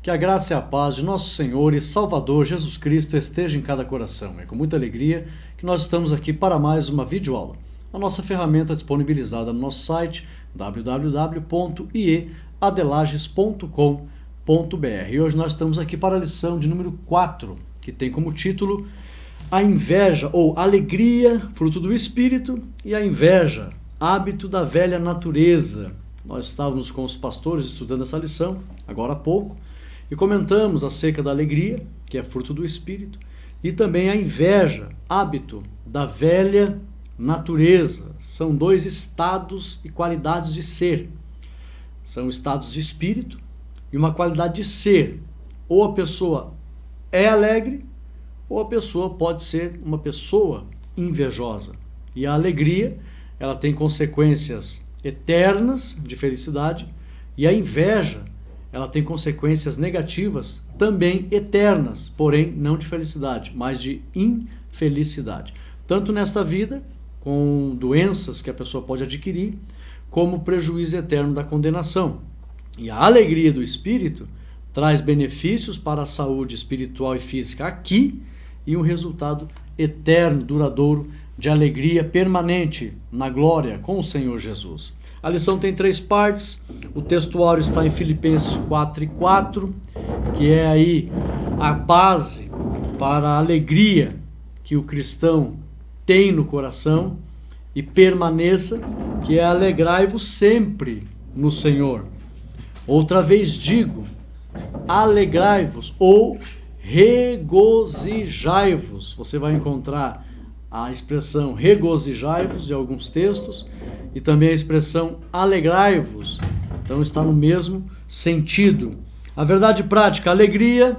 Que a graça e a paz de nosso Senhor e Salvador Jesus Cristo esteja em cada coração. É com muita alegria que nós estamos aqui para mais uma videoaula. A nossa ferramenta disponibilizada no nosso site www.ieadelages.com.br. E hoje nós estamos aqui para a lição de número 4, que tem como título A inveja ou alegria, fruto do Espírito, e a inveja, hábito da velha natureza. Nós estávamos com os pastores estudando essa lição, agora há pouco, e comentamos acerca da alegria, que é fruto do Espírito, e também a inveja, hábito da velha natureza. São dois estados e qualidades de ser. São estados de espírito e uma qualidade de ser. Ou a pessoa é alegre, ou a pessoa pode ser uma pessoa invejosa. E a alegria, ela tem consequências eternas de felicidade, e a inveja, ela tem consequências negativas também eternas, porém não de felicidade, mas de infelicidade. Tanto nesta vida, com doenças que a pessoa pode adquirir, como prejuízo eterno da condenação. E a alegria do Espírito traz benefícios para a saúde espiritual e física aqui e um resultado eterno, duradouro, de alegria permanente na glória com o Senhor Jesus. A lição tem 3 partes. O textuário está em Filipenses 4:4, que é aí a base para a alegria que o cristão tem no coração e permaneça, que é alegrai-vos sempre no Senhor. Outra vez digo, alegrai-vos ou regozijai-vos. Você vai encontrar a expressão regozijai-vos em alguns textos e também a expressão alegrai-vos. Então está no mesmo sentido. A verdade prática, a alegria,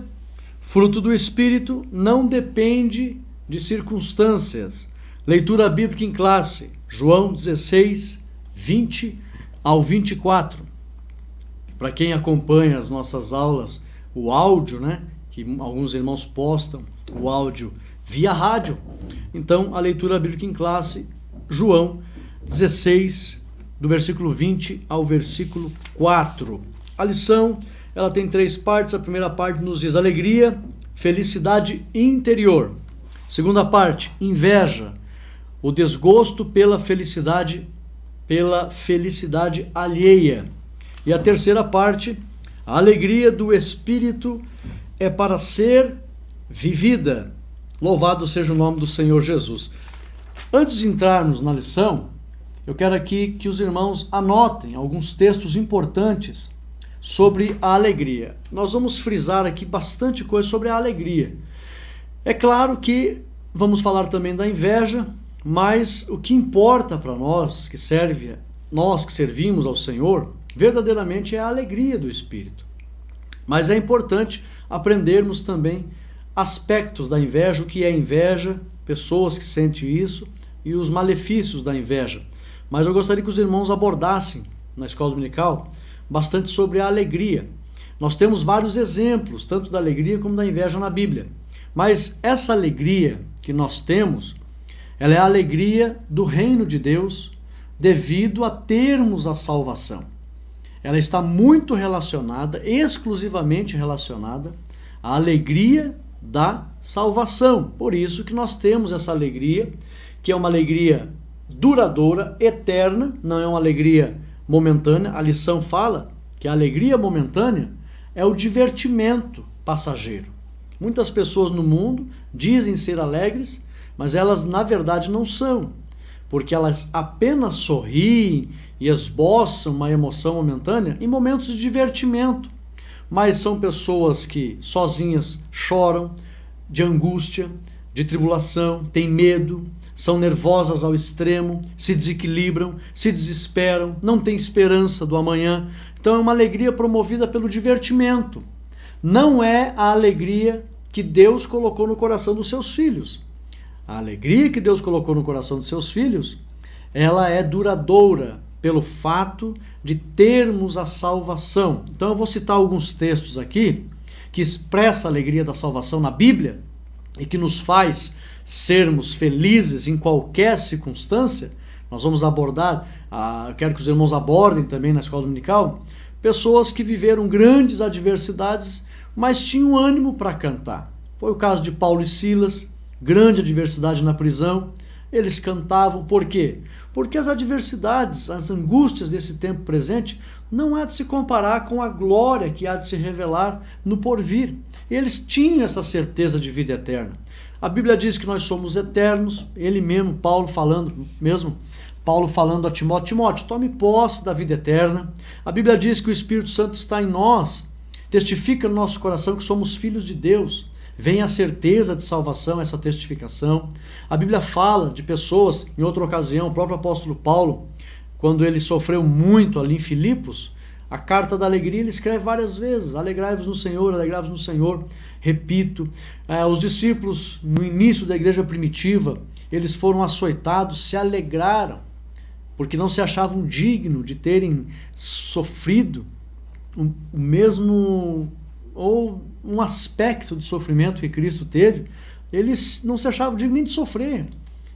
fruto do Espírito, não depende de circunstâncias. Leitura bíblica em classe, João 16, 20 ao 24. Para quem acompanha as nossas aulas, o áudio, que alguns irmãos postam, o áudio via rádio. Então, a leitura bíblica em classe, João 16, do versículo 20 ao versículo 4. A lição, ela tem 3 partes. A primeira parte nos diz alegria, felicidade interior. Segunda parte, inveja, o desgosto pela felicidade alheia. E a terceira parte, a alegria do Espírito é para ser vivida. Louvado seja o nome do Senhor Jesus. Antes de entrarmos na lição, eu quero aqui que os irmãos anotem alguns textos importantes sobre a alegria. Nós vamos frisar aqui bastante coisa sobre a alegria. É claro que vamos falar também da inveja, mas o que importa para nós que servimos ao Senhor, verdadeiramente é a alegria do Espírito. Mas é importante aprendermos também aspectos da inveja, o que é inveja, pessoas que sentem isso e os malefícios da inveja. Mas eu gostaria que os irmãos abordassem na escola dominical bastante sobre a alegria. Nós temos vários exemplos, tanto da alegria como da inveja na Bíblia. Mas essa alegria que nós temos, ela é a alegria do reino de Deus devido a termos a salvação. Ela está muito relacionada, exclusivamente relacionada, à alegria da salvação. Por isso que nós temos essa alegria, que é uma alegria duradoura, eterna, não é uma alegria momentânea. A lição fala que a alegria momentânea é o divertimento passageiro. Muitas pessoas no mundo dizem ser alegres, mas elas na verdade não são, porque elas apenas sorriem e esboçam uma emoção momentânea em momentos de divertimento. Mas são pessoas que sozinhas choram de angústia, de tribulação, têm medo, são nervosas ao extremo, se desequilibram, se desesperam, não têm esperança do amanhã. Então é uma alegria promovida pelo divertimento. Não é a alegria que Deus colocou no coração dos seus filhos. A alegria que Deus colocou no coração dos seus filhos, ela é duradoura pelo fato de termos a salvação. Então eu vou citar alguns textos aqui que expressam a alegria da salvação na Bíblia e que nos faz sermos felizes em qualquer circunstância. Nós vamos abordar, eu quero que os irmãos abordem também na escola dominical, pessoas que viveram grandes adversidades, mas tinham ânimo para cantar. Foi o caso de Paulo e Silas, grande adversidade na prisão. Eles cantavam, por quê? Porque as adversidades, as angústias desse tempo presente, não há de se comparar com a glória que há de se revelar no porvir. Eles tinham essa certeza de vida eterna. A Bíblia diz que nós somos eternos, ele mesmo, Paulo falando a Timóteo, tome posse da vida eterna. A Bíblia diz que o Espírito Santo está em nós, testifica no nosso coração que somos filhos de Deus. Vem a certeza de salvação, essa testificação. A Bíblia fala de pessoas, em outra ocasião, o próprio apóstolo Paulo, quando ele sofreu muito ali em Filipos, a carta da alegria ele escreve várias vezes, alegrai-vos no Senhor, alegrai-vos no Senhor. Repito, os discípulos no início da igreja primitiva, eles foram açoitados, se alegraram, porque não se achavam dignos de terem sofrido o mesmo, ou um aspecto de sofrimento que Cristo teve. Eles não se achavam dignos nem de sofrer,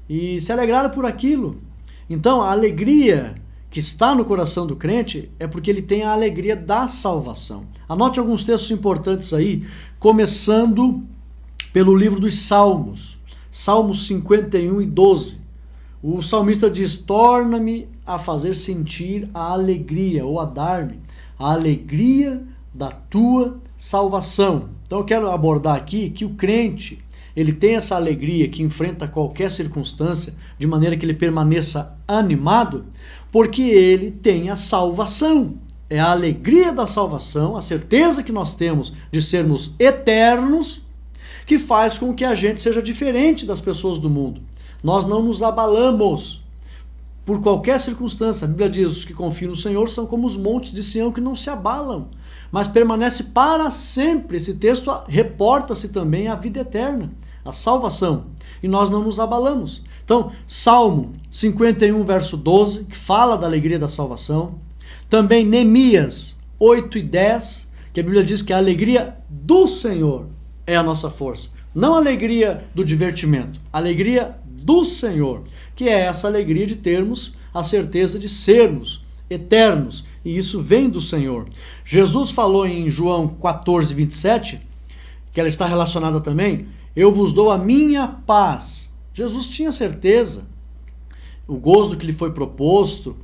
e se alegraram por aquilo. Então, a alegria que está no coração do crente é porque ele tem a alegria da salvação. Anote alguns textos importantes aí, começando pelo livro dos Salmos, Salmos 51 e 12. O salmista diz: torna-me a fazer sentir a alegria, ou a dar-me a alegria da tua salvação. Então eu quero abordar aqui que o crente, ele tem essa alegria que enfrenta qualquer circunstância, de maneira que ele permaneça animado, porque ele tem a salvação. É a alegria da salvação, a certeza que nós temos de sermos eternos, que faz com que a gente seja diferente das pessoas do mundo. Nós não nos abalamos por qualquer circunstância. A Bíblia diz: os que confiam no Senhor são como os montes de Sião, que não se abalam, mas permanece para sempre. Esse texto reporta-se também à vida eterna, à salvação, e nós não nos abalamos. Então, Salmo 51, verso 12, que fala da alegria da salvação. Também Neemias 8 e 10, que a Bíblia diz que a alegria do Senhor é a nossa força. Não a alegria do divertimento, a alegria do Senhor, que é essa alegria de termos a certeza de sermos eternos, e isso vem do Senhor. Jesus falou em João 14, 27, que ela está relacionada também: eu vos dou a minha paz. Jesus tinha certeza, o gozo do que lhe foi proposto,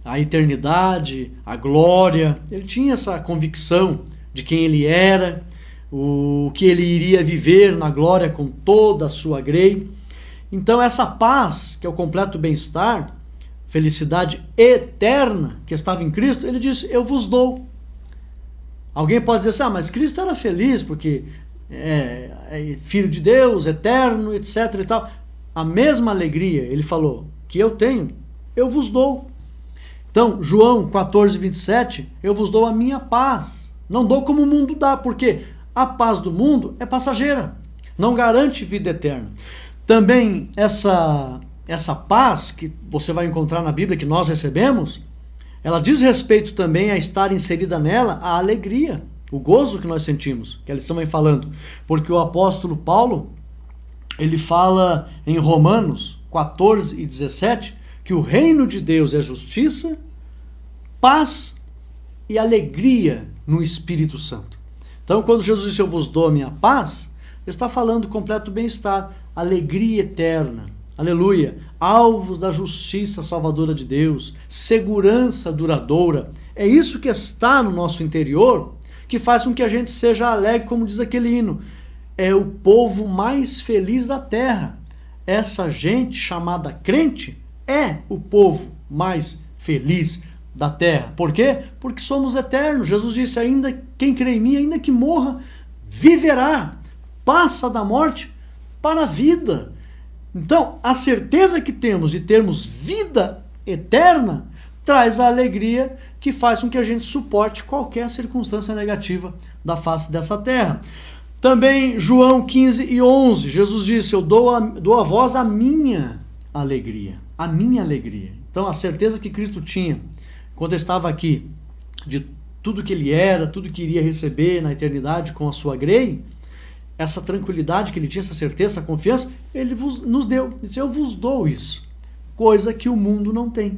a eternidade, a glória, ele tinha essa convicção de quem ele era, o que ele iria viver na glória com toda a sua grei. Então essa paz, que é o completo bem-estar, felicidade eterna que estava em Cristo, ele disse: eu vos dou. Alguém pode dizer assim: mas Cristo era feliz porque é filho de Deus, eterno, etc. e tal. A mesma alegria, ele falou, que eu tenho, eu vos dou. Então, João 14, 27, eu vos dou a minha paz. Não dou como o mundo dá, porque a paz do mundo é passageira, não garante vida eterna. Também essa paz que você vai encontrar na Bíblia, que nós recebemos, ela diz respeito também a estar inserida nela a alegria, o gozo que nós sentimos, que eles estão aí falando. Porque o apóstolo Paulo, ele fala em Romanos 14 e 17, que o reino de Deus é justiça, paz e alegria no Espírito Santo. Então, quando Jesus disse: eu vos dou a minha paz, ele está falando do completo bem-estar, alegria eterna, aleluia, alvos da justiça salvadora de Deus, segurança duradoura. É isso que está no nosso interior, que faz com que a gente seja alegre, como diz aquele hino: é o povo mais feliz da terra. Essa gente chamada crente é o povo mais feliz da terra. Por quê? Porque somos eternos. Jesus disse: ainda quem crê em mim, ainda que morra, viverá. Passa da morte para a vida. Então, a certeza que temos de termos vida eterna traz a alegria que faz com que a gente suporte qualquer circunstância negativa da face dessa terra. Também João 15 e 11, Jesus disse: eu dou a vós a minha alegria. A minha alegria. Então, a certeza que Cristo tinha quando ele estava aqui, de tudo que ele era, tudo que iria receber na eternidade com a sua grei, essa tranquilidade que ele tinha, essa certeza, essa confiança, ele nos deu. Ele disse: eu vos dou isso, coisa que o mundo não tem.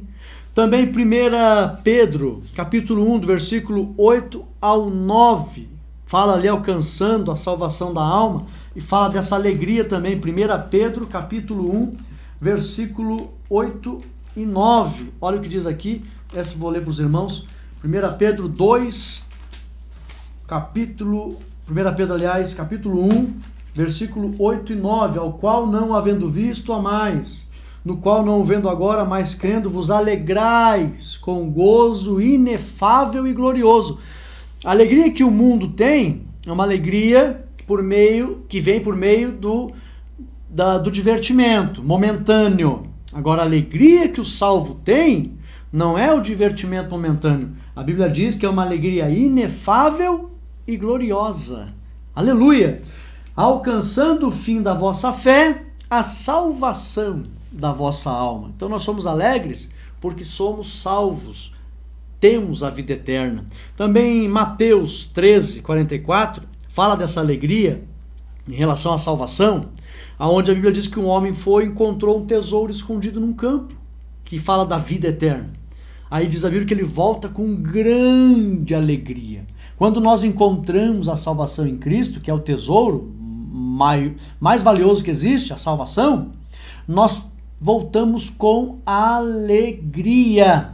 Também 1 Pedro, capítulo 1, do versículo 8 ao 9, fala ali alcançando a salvação da alma, e fala dessa alegria também, 1 Pedro capítulo 1, versículo 8 e 9. Olha o que diz aqui, essa vou ler para os irmãos. 1 Pedro 2, capítulo 1, versículo 8 e 9, ao qual não havendo visto amais, no qual não vendo agora, mas crendo, vos alegrais com gozo inefável e glorioso. A alegria que o mundo tem é uma alegria que vem por meio do divertimento momentâneo. Agora, a alegria que o salvo tem não é o divertimento momentâneo. A Bíblia diz que é uma alegria inefável e gloriosa. Aleluia! Alcançando o fim da vossa fé, a salvação da vossa alma. Então nós somos alegres porque somos salvos, temos a vida eterna. Também em Mateus 13, 44, fala dessa alegria em relação à salvação, aonde a Bíblia diz que um homem encontrou um tesouro escondido num campo, que fala da vida eterna. Aí diz a Bíblia que ele volta com grande alegria. Quando nós encontramos a salvação em Cristo, que é o tesouro mais valioso que existe, a salvação, nós voltamos com alegria.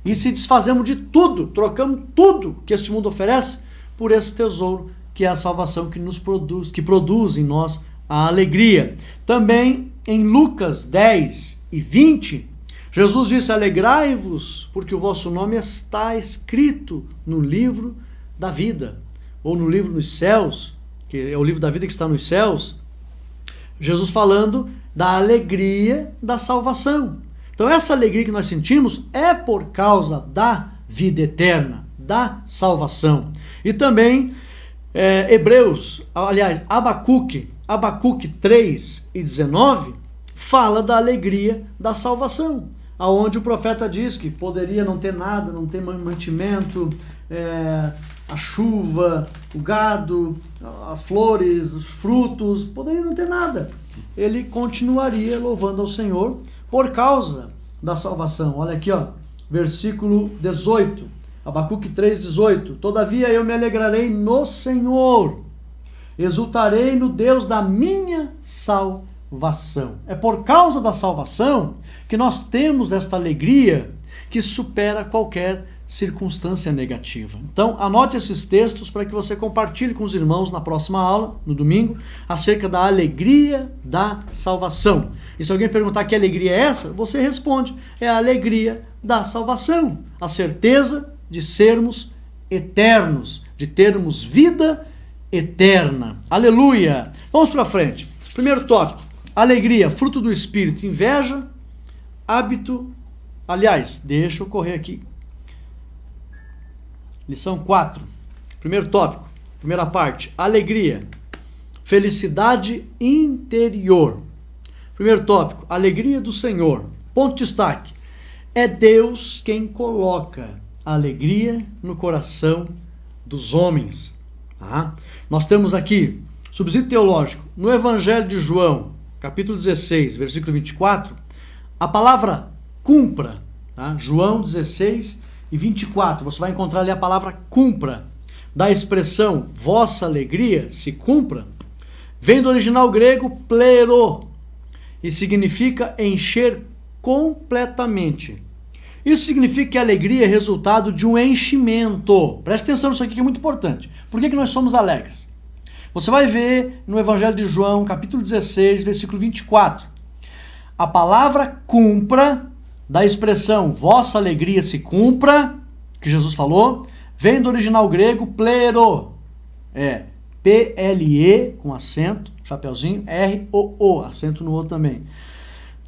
E se desfazemos de tudo, trocamos tudo que este mundo oferece por esse tesouro, que é a salvação que produz em nós a alegria. Também em Lucas 10 e 20, Jesus disse: alegrai-vos, porque o vosso nome está escrito no livro da vida, ou no livro dos céus, que é o livro da vida que está nos céus. Jesus falando da alegria da salvação. Então essa alegria que nós sentimos é por causa da vida eterna, da salvação. E também Abacuque 3 e 19 fala da alegria da salvação, aonde o profeta diz que poderia não ter nada, não ter mantimento, a chuva, o gado, as flores, os frutos, poderia não ter nada. Ele continuaria louvando ao Senhor por causa da salvação. Olha aqui, versículo 18, Abacuque 3:18. Todavia eu me alegrarei no Senhor, exultarei no Deus da minha salvação. É por causa da salvação que nós temos esta alegria que supera qualquer circunstância negativa. Então, anote esses textos para que você compartilhe com os irmãos na próxima aula, no domingo, acerca da alegria da salvação. E se alguém perguntar que alegria é essa, você responde: é a alegria da salvação, a certeza de sermos eternos, de termos vida eterna. Aleluia! Vamos para frente. Primeiro tópico: alegria, fruto do Espírito, inveja, hábito. Aliás, deixa eu correr aqui. Lição 4. Primeiro tópico, primeira parte: alegria, felicidade interior. Primeiro tópico: alegria do Senhor. Ponto de destaque: é Deus quem coloca a alegria no coração dos homens. Nós temos aqui, subsídio teológico, no Evangelho de João, capítulo 16, versículo 24, a palavra cumpra, João 16 e 24, você vai encontrar ali a palavra cumpra, da expressão vossa alegria se cumpra, vem do original grego plero, e significa encher completamente. Isso significa que a alegria é resultado de um enchimento. Preste atenção nisso aqui que é muito importante. Por que nós somos alegres? Você vai ver no Evangelho de João, capítulo 16, versículo 24. A palavra cumpra, da expressão vossa alegria se cumpra, que Jesus falou, vem do original grego plero. P-L-E, com acento, chapeuzinho, R-O-O, acento no O também.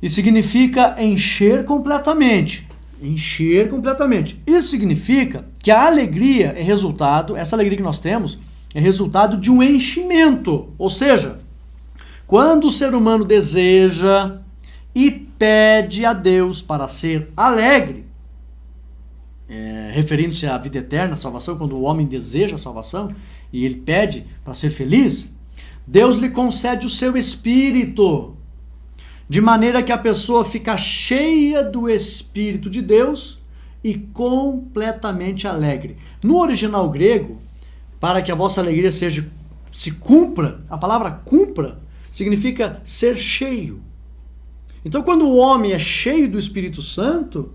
E significa encher completamente. Encher completamente. Isso significa que a alegria é resultado, essa alegria que nós temos, é resultado de um enchimento. Ou seja, quando o ser humano deseja e pede a Deus para ser alegre, referindo-se à vida eterna, à salvação, quando o homem deseja a salvação e ele pede para ser feliz, Deus lhe concede o seu espírito, de maneira que a pessoa fica cheia do Espírito de Deus e completamente alegre. No original grego, para que a vossa alegria se cumpra. A palavra cumpra significa ser cheio. Então, quando o homem é cheio do Espírito Santo,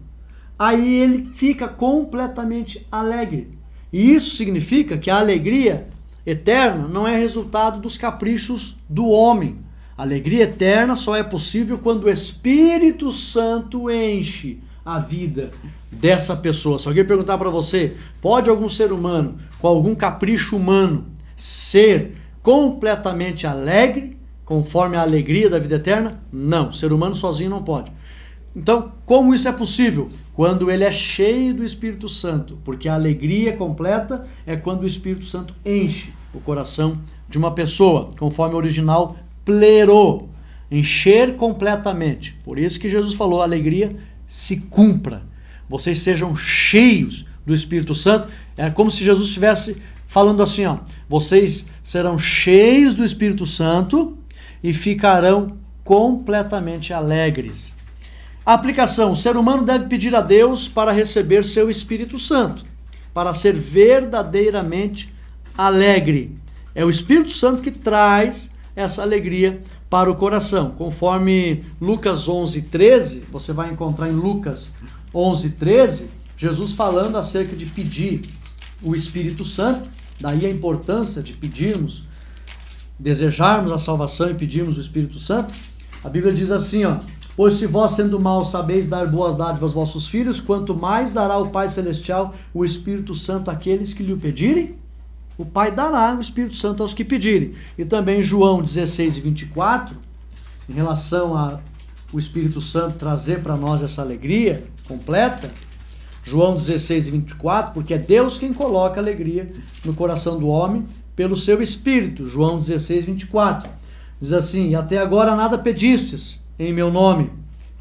aí ele fica completamente alegre. E isso significa que a alegria eterna não é resultado dos caprichos do homem. A alegria eterna só é possível quando o Espírito Santo enche a vida dessa pessoa. Se alguém perguntar para você, pode algum ser humano, com algum capricho humano, ser completamente alegre, conforme a alegria da vida eterna? Não, o ser humano sozinho não pode. Então, como isso é possível? Quando ele é cheio do Espírito Santo, porque a alegria completa é quando o Espírito Santo enche o coração de uma pessoa, conforme o original plero, encher completamente. Por isso que Jesus falou, a alegria se cumpra. Vocês sejam cheios do Espírito Santo. É como se Jesus estivesse falando assim, ó, vocês serão cheios do Espírito Santo e ficarão completamente alegres. A aplicação, o ser humano deve pedir a Deus para receber seu Espírito Santo, para ser verdadeiramente alegre. É o Espírito Santo que traz essa alegria para o coração. Conforme Lucas 11:13, você vai encontrar em Lucas 11:13, Jesus falando acerca de pedir o Espírito Santo, daí a importância de pedirmos, desejarmos a salvação e pedirmos o Espírito Santo. A Bíblia diz assim, ó, pois se vós sendo maus sabeis dar boas dádivas aos vossos filhos, quanto mais dará o Pai Celestial o Espírito Santo àqueles que lhe o pedirem? O Pai dará o Espírito Santo aos que pedirem. E também João 16:24, em relação ao Espírito Santo trazer para nós essa alegria completa, João 16:24, porque é Deus quem coloca alegria no coração do homem pelo seu Espírito. João 16:24 diz assim, e até agora nada pedistes em meu nome.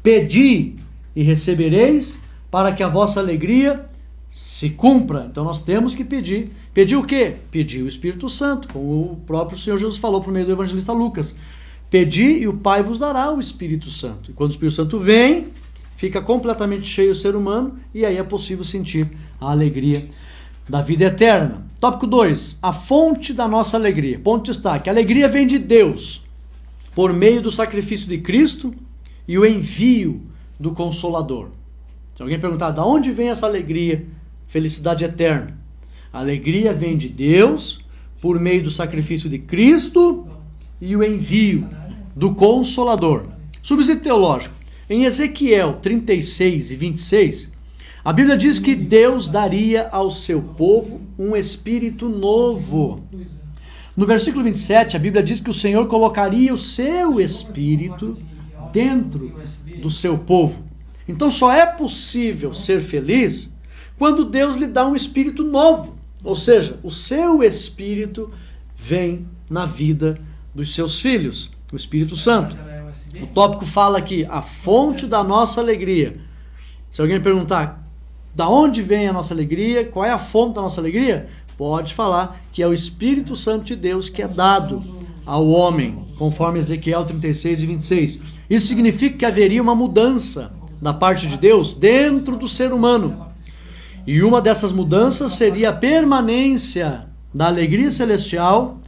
Pedi e recebereis, para que a vossa alegria se cumpra. Então nós temos que pedir. Pedir o quê? Pedir o Espírito Santo, como o próprio Senhor Jesus falou por meio do evangelista Lucas. Pedi e o Pai vos dará o Espírito Santo. E quando o Espírito Santo vem, fica completamente cheio o ser humano e aí é possível sentir a alegria da vida eterna. Tópico 2. A fonte da nossa alegria. Ponto de destaque. A alegria vem de Deus por meio do sacrifício de Cristo e o envio do Consolador. Se alguém perguntar de onde vem essa alegria, felicidade eterna, a alegria vem de Deus por meio do sacrifício de Cristo e o envio do Consolador. Subsídio teológico. Em Ezequiel 36:26, a Bíblia diz que Deus daria ao seu povo um espírito novo. No versículo 27, a Bíblia diz que o Senhor colocaria o seu espírito dentro do seu povo. Então só é possível ser feliz quando Deus lhe dá um espírito novo. Ou seja, o seu espírito vem na vida dos seus filhos, o Espírito Santo. O tópico fala aqui, a fonte da nossa alegria. Se alguém perguntar, da onde vem a nossa alegria? Qual é a fonte da nossa alegria? Pode falar que é o Espírito Santo de Deus que é dado ao homem, conforme Ezequiel 36:26. Isso significa que haveria uma mudança da parte de Deus dentro do ser humano. E uma dessas mudanças seria a permanência da alegria celestial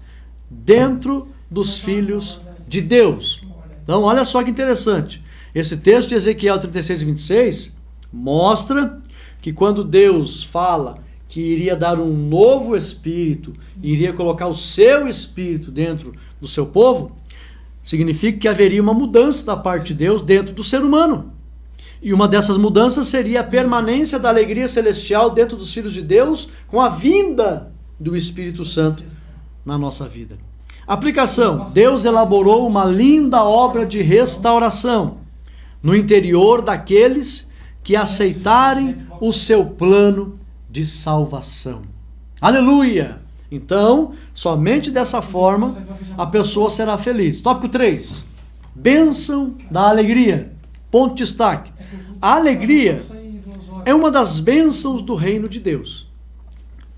dentro dos filhos de Deus. Então, olha só que interessante. Esse texto de Ezequiel 36:26 mostra que quando Deus fala que iria dar um novo espírito, iria colocar o seu espírito dentro do seu povo, significa que haveria uma mudança da parte de Deus dentro do ser humano. E uma dessas mudanças seria a permanência da alegria celestial dentro dos filhos de Deus com a vinda do Espírito Santo na nossa vida. Aplicação. Deus elaborou uma linda obra de restauração no interior daqueles que aceitarem o seu plano de salvação. Aleluia! Então, somente dessa forma a pessoa será feliz. Tópico 3. Bênção da alegria. Ponto de destaque. A alegria é uma das bênçãos do reino de Deus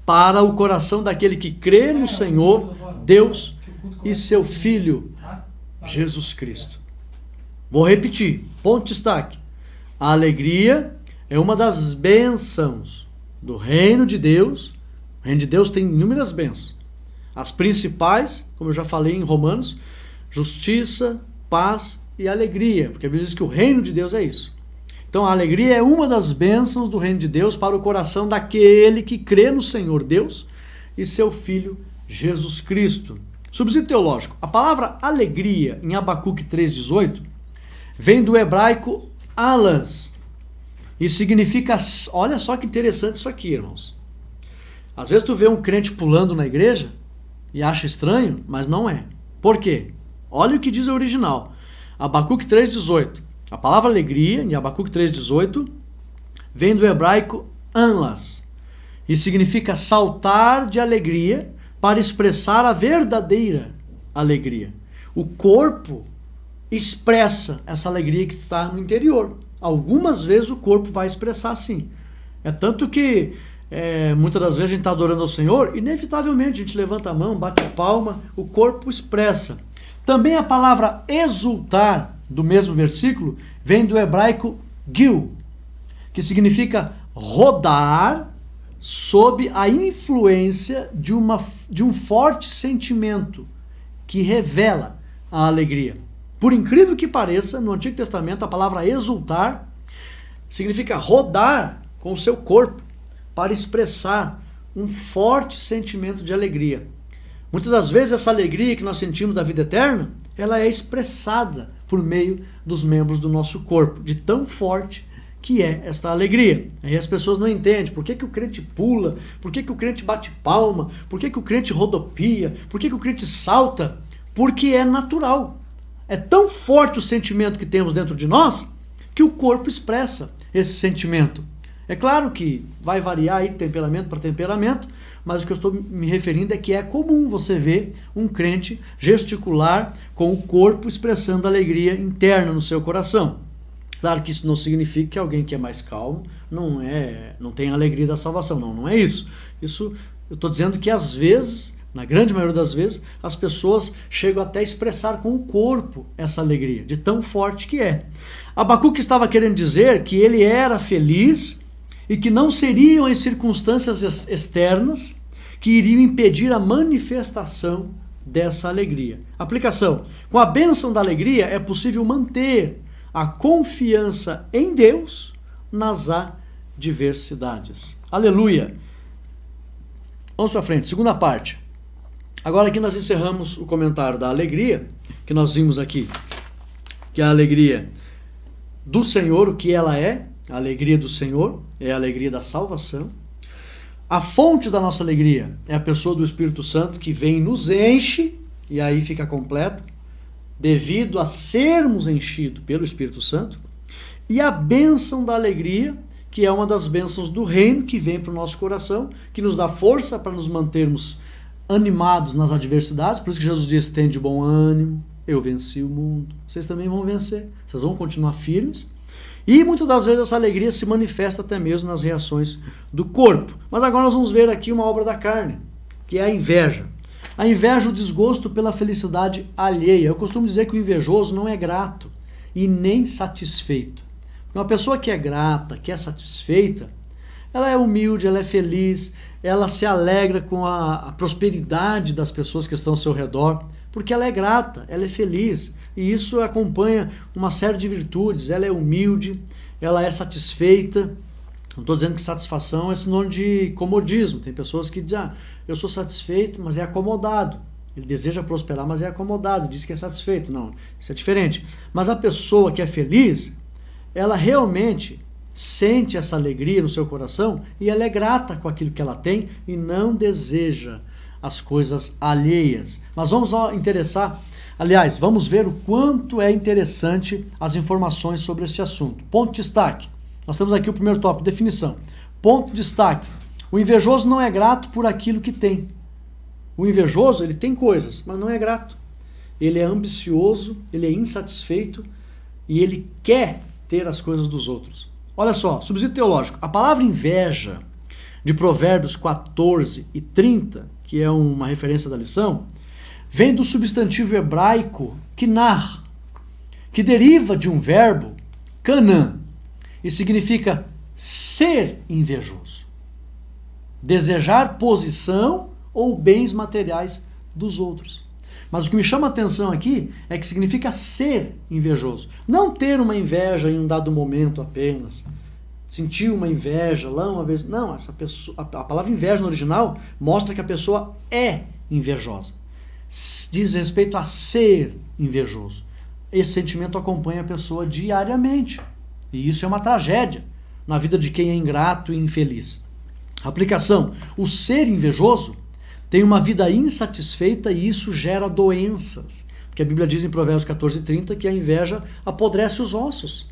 para o coração daquele que crê no Senhor, Deus e seu Filho, Jesus Cristo. Vou repetir. Ponto de destaque. A alegria é uma das bênçãos do reino de Deus, reino de Deus tem inúmeras bênçãos. As principais, como eu já falei em Romanos, justiça, paz e alegria, porque a Bíblia diz que o reino de Deus é isso. Então a alegria é uma das bênçãos do reino de Deus para o coração daquele que crê no Senhor Deus e seu Filho Jesus Cristo. Subsídio teológico. A palavra alegria em Abacuque 3,18 vem do hebraico alas e significa, olha só que interessante isso aqui, irmãos. Às vezes tu vê um crente pulando na igreja e acha estranho, mas não é. Por quê? Olha o que diz o original. Abacuque 3,18. A palavra alegria, em Abacuque 3,18, vem do hebraico anlas e significa saltar de alegria para expressar a verdadeira alegria. O corpo expressa essa alegria que está no interior. Algumas vezes o corpo vai expressar sim. É tanto que muitas das vezes a gente está adorando ao Senhor, inevitavelmente a gente levanta a mão, bate a palma, o corpo expressa. Também a palavra exultar, do mesmo versículo, vem do hebraico gil, que significa rodar sob a influência de um forte sentimento que revela a alegria. Por incrível que pareça, no Antigo Testamento a palavra exultar significa rodar com o seu corpo para expressar um forte sentimento de alegria. Muitas das vezes essa alegria que nós sentimos da vida eterna, ela é expressada por meio dos membros do nosso corpo, de tão forte que é esta alegria. Aí as pessoas não entendem por que o crente pula, por que o crente bate palma, por que o crente rodopia, por que o crente salta, porque é natural. É tão forte o sentimento que temos dentro de nós que o corpo expressa esse sentimento. É claro que vai variar aí temperamento para temperamento, mas o que eu estou me referindo é que é comum você ver um crente gesticular com o corpo expressando alegria interna no seu coração. Claro que isso não significa que alguém que é mais calmo não tem a alegria da salvação. Não é isso. Isso eu estou dizendo que às vezes, na grande maioria das vezes, as pessoas chegam até a expressar com o corpo essa alegria, de tão forte que é. Abacuque estava querendo dizer que ele era feliz e que não seriam as circunstâncias externas que iriam impedir a manifestação dessa alegria. Aplicação. Com a bênção da alegria é possível manter a confiança em Deus nas adversidades. Aleluia! Vamos para frente, segunda parte. Agora aqui nós encerramos o comentário da alegria, que nós vimos aqui, que é a alegria do Senhor, o que ela é. A alegria do Senhor é a alegria da salvação. A fonte da nossa alegria é a pessoa do Espírito Santo que vem e nos enche, e aí fica completa, devido a sermos enchidos pelo Espírito Santo. E a bênção da alegria, que é uma das bênçãos do reino que vem para o nosso coração, que nos dá força para nos mantermos animados nas adversidades. Por isso que Jesus diz: tem de bom ânimo, eu venci o mundo. Vocês também vão vencer, vocês vão continuar firmes. E muitas das vezes essa alegria se manifesta até mesmo nas reações do corpo. Mas agora nós vamos ver aqui uma obra da carne, que é a inveja. A inveja, o desgosto pela felicidade alheia. Eu costumo dizer que o invejoso não é grato e nem satisfeito. Uma pessoa que é grata, que é satisfeita, ela é humilde, ela é feliz, ela se alegra com a prosperidade das pessoas que estão ao seu redor, porque ela é grata, ela é feliz. E isso acompanha uma série de virtudes. Ela é humilde, ela é satisfeita. Não estou dizendo que satisfação é sinônimo de comodismo. Tem pessoas que dizem: eu sou satisfeito, mas é acomodado. Ele deseja prosperar, mas é acomodado, diz que é satisfeito. Não, isso é diferente. Mas a pessoa que é feliz, ela realmente sente essa alegria no seu coração e ela é grata com aquilo que ela tem e não deseja as coisas alheias. Mas vamos vamos ver o quanto é interessante as informações sobre este assunto. Ponto de destaque. Nós temos aqui o primeiro tópico, definição. Ponto de destaque. O invejoso não é grato por aquilo que tem. O invejoso, ele tem coisas, mas não é grato. Ele é ambicioso, ele é insatisfeito e ele quer ter as coisas dos outros. Olha só, subsídio teológico. A palavra inveja, de Provérbios 14 e 30, que é uma referência da lição, vem do substantivo hebraico kinar, que deriva de um verbo, kanã, e significa ser invejoso. desejar posição ou bens materiais dos outros. Mas o que me chama a atenção aqui é que significa ser invejoso. Não ter uma inveja em um dado momento apenas. Sentir uma inveja lá uma vez. Não, essa pessoa, a palavra inveja no original mostra que a pessoa é invejosa. Diz respeito a ser invejoso. Esse sentimento acompanha a pessoa diariamente. E isso é uma tragédia na vida de quem é ingrato e infeliz. Aplicação: o ser invejoso tem uma vida insatisfeita e isso gera doenças. Porque a Bíblia diz em Provérbios 14:30 que a inveja apodrece os ossos.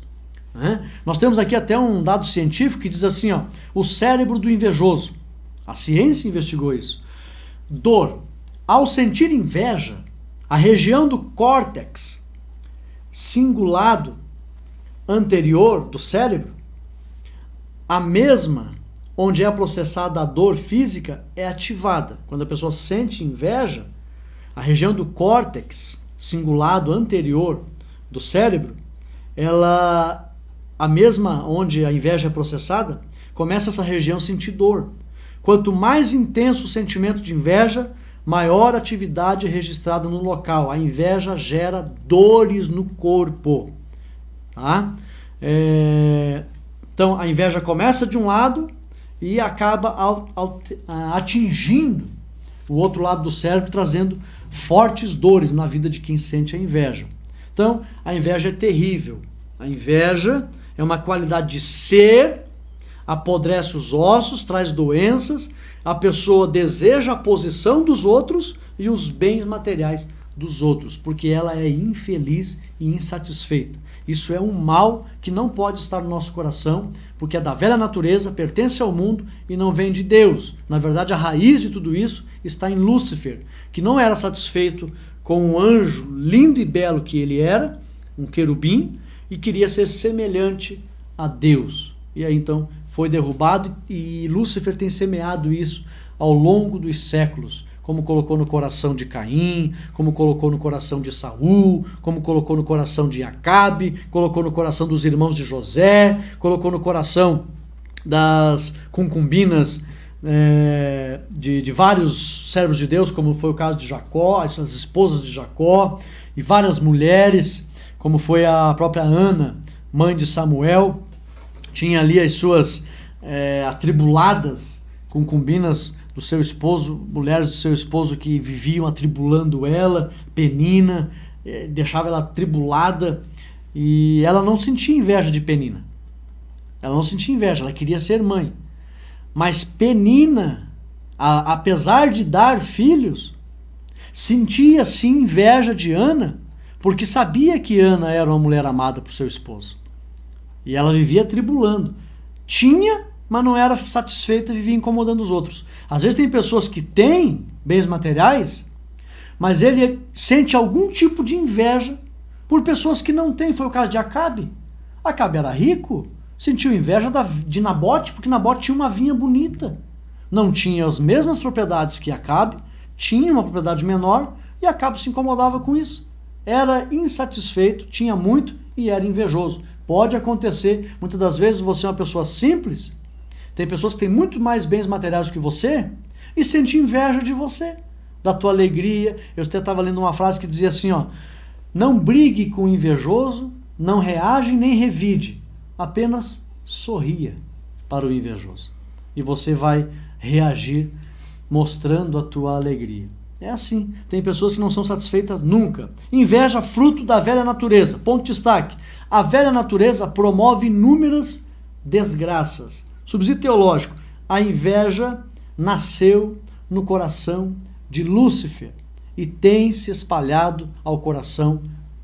Nós temos aqui até um dado científico que diz assim, ó, o cérebro do invejoso. A ciência investigou isso. Dor. Ao sentir inveja, a região do córtex cingulado anterior do cérebro, a mesma onde é processada a dor física, é ativada. Quando a pessoa sente inveja, a região do córtex cingulado anterior do cérebro, a mesma onde a inveja é processada, começa essa região a sentir dor. Quanto mais intenso o sentimento de inveja, maior atividade é registrada no local. A inveja gera dores no corpo. Tá? Então, a inveja começa de um lado e acaba atingindo o outro lado do cérebro, trazendo fortes dores na vida de quem sente a inveja. Então, a inveja é terrível. A inveja é uma qualidade de ser, apodrece os ossos, traz doenças, a pessoa deseja a posição dos outros e os bens materiais dos outros, porque ela é infeliz e insatisfeita. Isso é um mal que não pode estar no nosso coração, porque é da velha natureza, pertence ao mundo e não vem de Deus. Na verdade, a raiz de tudo isso está em Lúcifer, que não era satisfeito com o anjo lindo e belo que ele era, um querubim, e queria ser semelhante a Deus. E aí então foi derrubado e Lúcifer tem semeado isso ao longo dos séculos, como colocou no coração de Caim, como colocou no coração de Saul, como colocou no coração de Acabe, colocou no coração dos irmãos de José, colocou no coração das concubinas de vários servos de Deus, como foi o caso de Jacó, as esposas de Jacó, e várias mulheres, como foi a própria Ana, mãe de Samuel, tinha ali as suas atribuladas concubinas do seu esposo, mulheres do seu esposo que viviam atribulando ela, Penina, deixava ela atribulada, e ela não sentia inveja de Penina. Ela não sentia inveja, ela queria ser mãe. Mas Penina, apesar de dar filhos, sentia sim inveja de Ana, porque sabia que Ana era uma mulher amada por seu esposo. E ela vivia atribulando. Tinha, mas não era satisfeita, vivia incomodando os outros. Às vezes tem pessoas que têm bens materiais, mas ele sente algum tipo de inveja por pessoas que não têm. Foi o caso de Acabe. Acabe era rico, sentiu inveja de Nabote, porque Nabote tinha uma vinha bonita. Não tinha as mesmas propriedades que Acabe, tinha uma propriedade menor, e Acabe se incomodava com isso. Era insatisfeito, tinha muito e era invejoso. Pode acontecer, muitas das vezes você é uma pessoa simples, tem pessoas que têm muito mais bens materiais que você e sente inveja de você, da tua alegria. Eu até estava lendo uma frase que dizia assim, ó, não brigue com o invejoso, não reage nem revide, apenas sorria para o invejoso. E você vai reagir mostrando a tua alegria. É assim, tem pessoas que não são satisfeitas nunca. Inveja, fruto da velha natureza. Ponto de destaque. A velha natureza promove inúmeras desgraças. Subsídio teológico. A inveja nasceu no coração de Lúcifer e tem se espalhado ao coração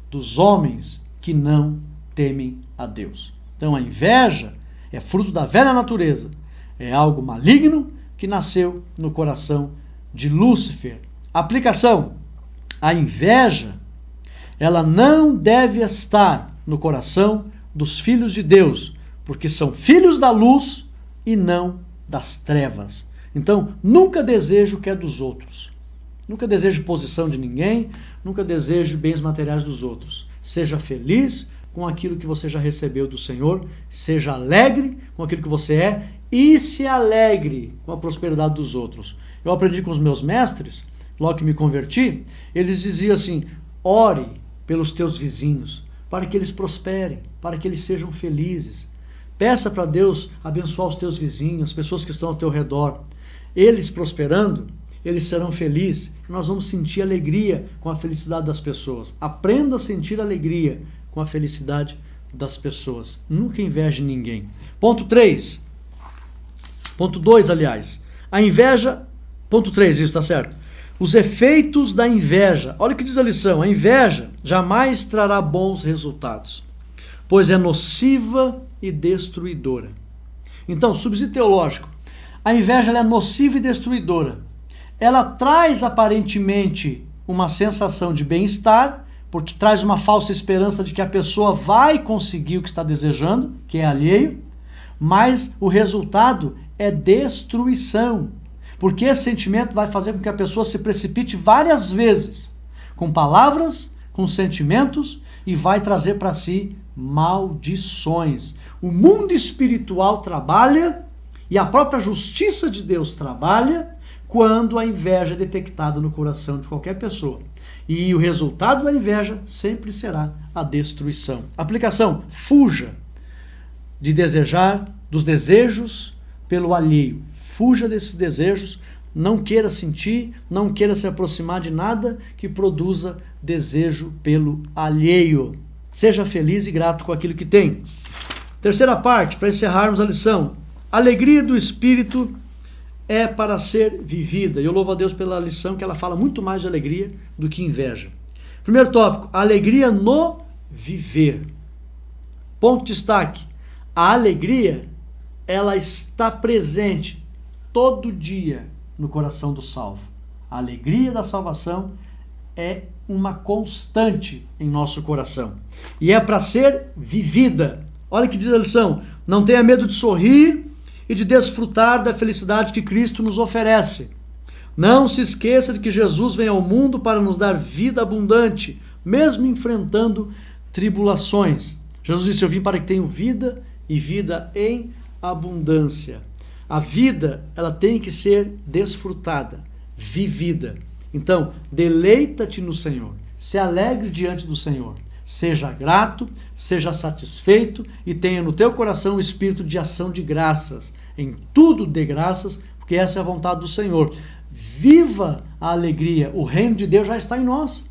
dos homens que não temem a Deus. Então a inveja é fruto da velha natureza. É algo maligno que nasceu no coração de Lúcifer. Aplicação: a inveja, ela não deve estar no coração dos filhos de Deus, porque são filhos da luz e não das trevas. Então, nunca deseje o que é dos outros. Nunca deseje posição de ninguém, nunca deseje bens materiais dos outros. Seja feliz com aquilo que você já recebeu do Senhor, seja alegre com aquilo que você é e se alegre com a prosperidade dos outros. Eu aprendi com os meus mestres, logo que me converti, eles diziam assim: ore pelos teus vizinhos, para que eles prosperem, para que eles sejam felizes. Peça para Deus abençoar os teus vizinhos, as pessoas que estão ao teu redor. Eles prosperando, eles serão felizes. Nós vamos sentir alegria com a felicidade das pessoas. Aprenda a sentir alegria com a felicidade das pessoas. Nunca inveje ninguém. Ponto 3. Ponto 2, aliás. A inveja... Ponto 3, isso está certo. Os efeitos da inveja. Olha o que diz a lição. A inveja jamais trará bons resultados, pois é nociva e destruidora. Então, subsídio teológico. A inveja ela é nociva e destruidora. Ela traz aparentemente uma sensação de bem-estar, porque traz uma falsa esperança de que a pessoa vai conseguir o que está desejando, que é alheio, mas o resultado é destruição. Porque esse sentimento vai fazer com que a pessoa se precipite várias vezes, com palavras, com sentimentos, e vai trazer para si maldições. O mundo espiritual trabalha, e a própria justiça de Deus trabalha, quando a inveja é detectada no coração de qualquer pessoa. E o resultado da inveja sempre será a destruição. Aplicação: fuja de desejar, dos desejos pelo alheio. Fuja desses desejos, não queira sentir, não queira se aproximar de nada que produza desejo pelo alheio. Seja feliz e grato com aquilo que tem. Terceira parte, para encerrarmos a lição. Alegria do Espírito é para ser vivida. E eu louvo a Deus pela lição, que ela fala muito mais de alegria do que inveja. Primeiro tópico, alegria no viver. Ponto de destaque. A alegria, ela está presente todo dia no coração do salvo. A alegria da salvação é uma constante em nosso coração. E é para ser vivida. Olha o que diz a lição. Não tenha medo de sorrir e de desfrutar da felicidade que Cristo nos oferece. Não se esqueça de que Jesus vem ao mundo para nos dar vida abundante, mesmo enfrentando tribulações. Jesus disse: eu vim para que tenham vida e vida em abundância. A vida, ela tem que ser desfrutada, vivida. Então, deleita-te no Senhor, se alegre diante do Senhor, seja grato, seja satisfeito e tenha no teu coração o espírito de ação de graças. Em tudo dê graças, porque essa é a vontade do Senhor. Viva a alegria, o reino de Deus já está em nós.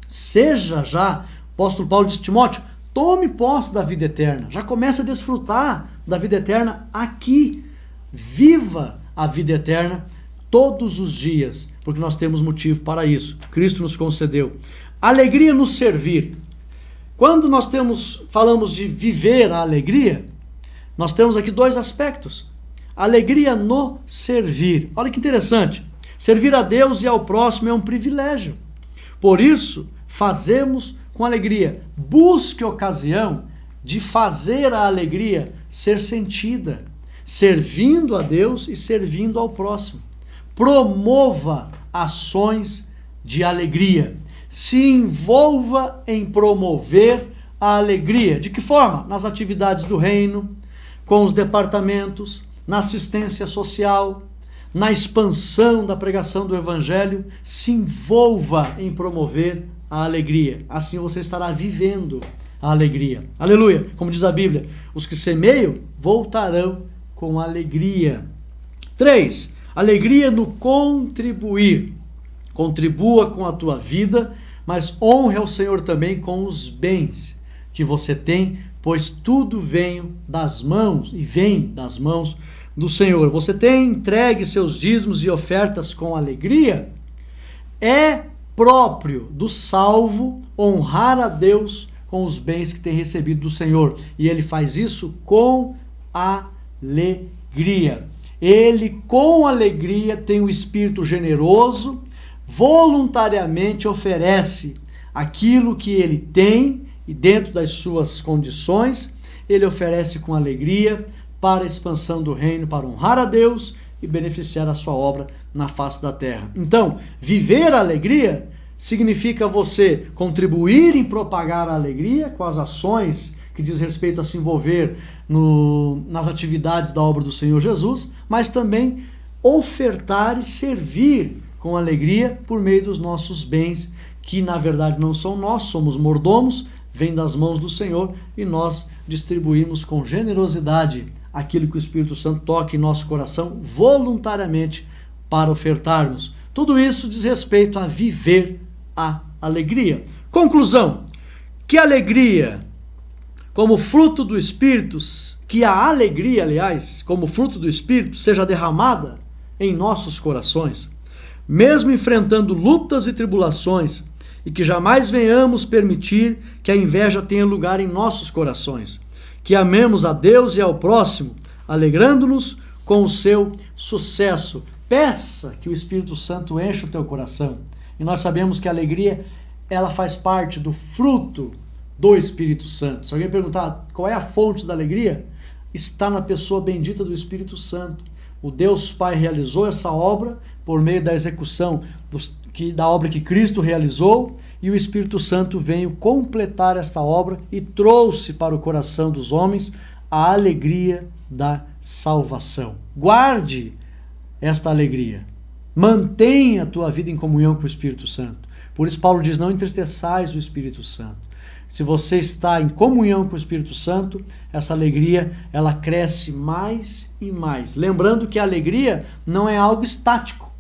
Seja já, o apóstolo Paulo disse: Timóteo, tome posse da vida eterna, já comece a desfrutar da vida eterna aqui. Viva a vida eterna todos os dias, porque nós temos motivo para isso. Cristo nos concedeu. Alegria no servir. Quando nós falamos de viver a alegria, nós temos aqui dois aspectos. Alegria no servir. Olha que interessante. Servir a Deus e ao próximo é um privilégio. Por isso, fazemos com alegria. Busque ocasião de fazer a alegria ser sentida, servindo a Deus e servindo ao próximo. Promova ações de alegria. Se envolva em promover a alegria. De que forma? Nas atividades do reino, com os departamentos, na assistência social, na expansão da pregação do Evangelho. Se envolva em promover a alegria. Assim você estará vivendo a alegria. Aleluia! Como diz a Bíblia, os que semeiam voltarão com alegria. 3. Alegria no contribuir. Contribua com a tua vida, mas honre ao Senhor também com os bens que você tem, pois tudo vem das mãos do Senhor. Você tem entregue seus dízimos e ofertas com alegria? É próprio do salvo honrar a Deus com os bens que tem recebido do Senhor. E ele faz isso com alegria. Ele, com alegria, tem um espírito generoso, voluntariamente oferece aquilo que ele tem e dentro das suas condições, ele oferece com alegria para a expansão do reino, para honrar a Deus e beneficiar a sua obra na face da terra. Então, viver a alegria significa você contribuir em propagar a alegria com as ações que diz respeito a se envolver nas atividades da obra do Senhor Jesus, mas também ofertar e servir com alegria por meio dos nossos bens, que na verdade não são nossos, somos mordomos, vêm das mãos do Senhor e nós distribuímos com generosidade aquilo que o Espírito Santo toca em nosso coração voluntariamente para ofertarmos. Tudo isso diz respeito a viver a alegria. Conclusão: que alegria, como fruto do Espírito, que a alegria, aliás, como fruto do Espírito, seja derramada em nossos corações, mesmo enfrentando lutas e tribulações, e que jamais venhamos permitir que a inveja tenha lugar em nossos corações, que amemos a Deus e ao próximo, alegrando-nos com o seu sucesso. Peça que o Espírito Santo encha o teu coração. E nós sabemos que a alegria, ela faz parte do fruto do Espírito Santo. Se alguém perguntar qual é a fonte da alegria, está na pessoa bendita do Espírito Santo. O Deus Pai realizou essa obra por meio da execução da obra que Cristo realizou, e o Espírito Santo veio completar esta obra e trouxe para o coração dos homens a alegria da salvação. Guarde esta alegria. Mantenha a tua vida em comunhão com o Espírito Santo. Por isso Paulo diz: não entristeçais o Espírito Santo. Se você está em comunhão com o Espírito Santo, essa alegria, ela cresce mais e mais. Lembrando que a alegria não é algo estático.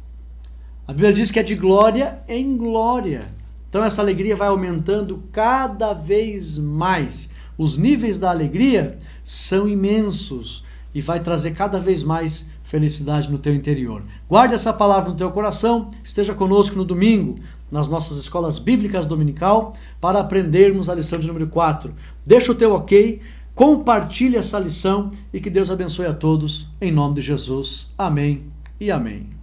A Bíblia diz que é de glória em glória. Então essa alegria vai aumentando cada vez mais. Os níveis da alegria são imensos e vai trazer cada vez mais felicidade no teu interior. Guarde essa palavra no teu coração, esteja conosco no domingo, nas nossas escolas bíblicas dominical, para aprendermos a lição de número 4. Deixa o teu ok, compartilhe essa lição e que Deus abençoe a todos, em nome de Jesus. Amém e amém.